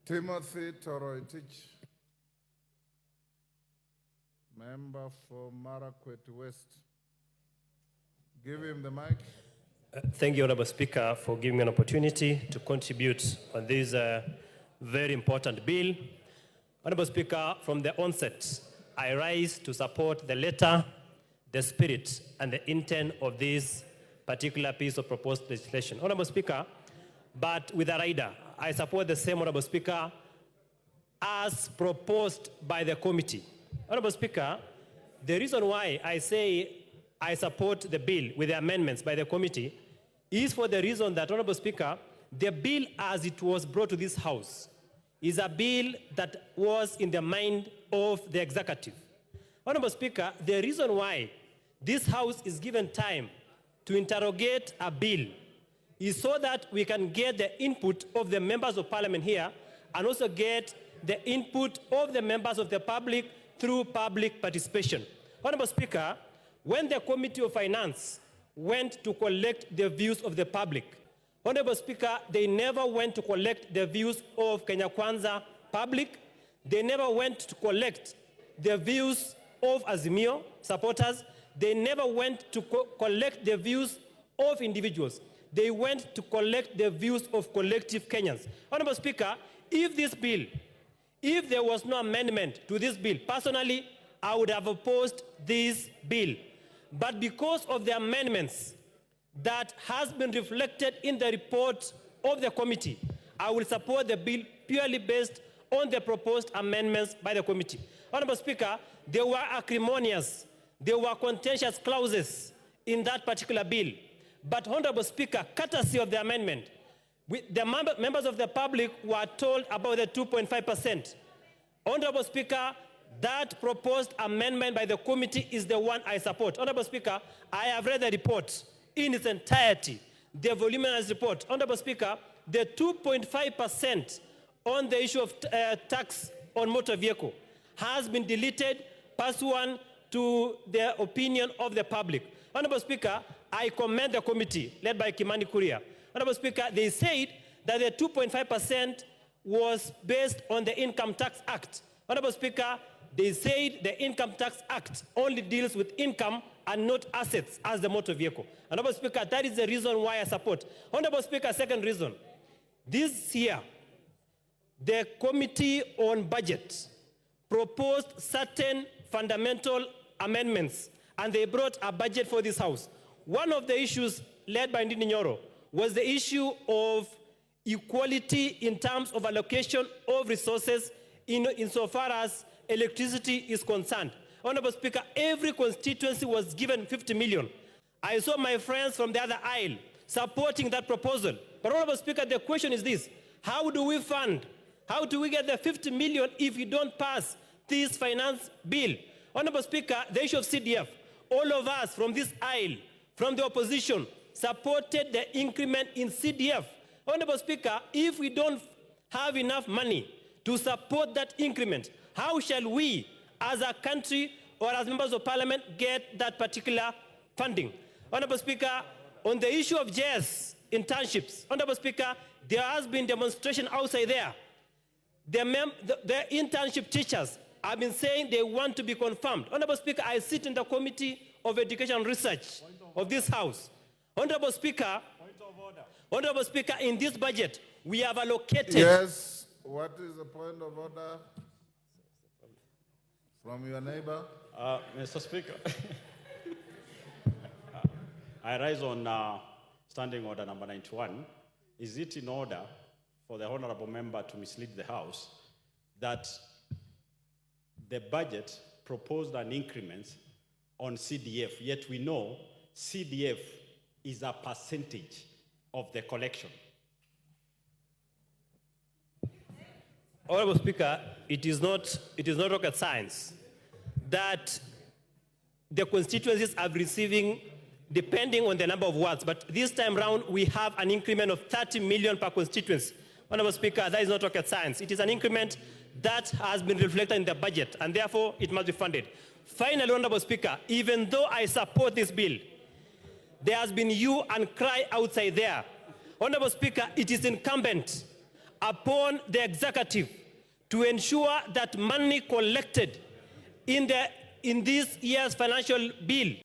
Timothy Toroitich, member for Marakwet West. Give him the mic. Thank you, Honorable Speaker, for giving me an opportunity to contribute on this very important bill. Honorable Speaker, from the onset, I rise to support the letter, the spirit, and the intent of this particular piece of proposed legislation. Honorable Speaker, but with a rider, I support the same, Honorable Speaker, as proposed by the committee. Honorable Speaker, the reason why I say I support the bill with the amendments by the committee is for the reason that, Honorable Speaker, the bill as it was brought to this House is a bill that was in the mind of the executive. Honorable Speaker, the reason why this House is given time to interrogate a bill is so that we can get the input of the members of parliament here and also get the input of the members of the public through public participation. Honorable Speaker, when the Committee of Finance went to collect the views of the public, Honorable Speaker, they never went to collect the views of Kenya Kwanza public. They never went to collect the views of Azimio supporters. They never went to collect the views of individuals. They went to collect the views of collective Kenyans. Honorable Speaker, if this bill, if there was no amendment to this bill, personally, I would have opposed this bill. But because of the amendments that has been reflected in the report of the committee, I will support the bill purely based on the proposed amendments by the committee. Honorable Speaker, there were acrimonious, there were contentious clauses in that particular bill. But, Honorable Speaker, courtesy of the amendment, the members of the public were told about the 2.5%. Honorable Speaker, that proposed amendment by the committee is the one I support. Honorable Speaker, I have read the report in its entirety, the voluminous report. Honorable Speaker, the 2.5% on the issue of tax on motor vehicle has been deleted pursuant to the opinion of the public. Honorable Speaker, I commend the committee led by Kimani Kuria. Honorable Speaker, they said that the 2.5% was based on the Income Tax Act. Honorable Speaker, they said the Income Tax Act only deals with income and not assets as the motor vehicle. Honorable Speaker, that is the reason why I support. Honorable Speaker, second reason. This year, the Committee on Budget proposed certain fundamental amendments, and they brought a budget for this House. One of the issues led by Ndindi Nyoro was the issue of equality in terms of allocation of resources insofar as electricity is concerned. Honorable Speaker, every constituency was given 50 million. I saw my friends from the other aisle supporting that proposal. But Honorable Speaker, the question is this: how do we fund? How do we get the 50 million if we don't pass this finance bill? Honorable Speaker, the issue of CDF, all of us from this aisle, from the opposition, supported the increment in CDF. Honorable Speaker, if we don't have enough money to support that increment, how shall we, as a country or as members of parliament, get that particular funding? Honorable Speaker, on the issue of JS internships, Honorable Speaker, there has been demonstration outside there. The internship teachers have been saying they want to be confirmed. Honorable Speaker, I sit in the Committee of Education and Research of this House. Honorable Speaker, Honorable Speaker, in this budget, we have allocated... Yes, what is the point of order from your neighbor? Mr. Speaker, I rise on standing order number 91. Is it in order for the honorable member to mislead the House that the budget proposed an increment on CDF, yet we know CDF is a percentage of the collection? Honorable Speaker, it is not rocket science that the constituencies are receiving depending on the number of wards, but this time round we have an increment of 30 million per constituency. Honorable Speaker, that is not rocket science. It is an increment that has been reflected in the budget, and therefore it must be funded. Finally, Honorable Speaker, even though I support this bill, there has been hue and cry outside there. Honorable Speaker, it is incumbent upon the executive to ensure that money collected in this year's financial bill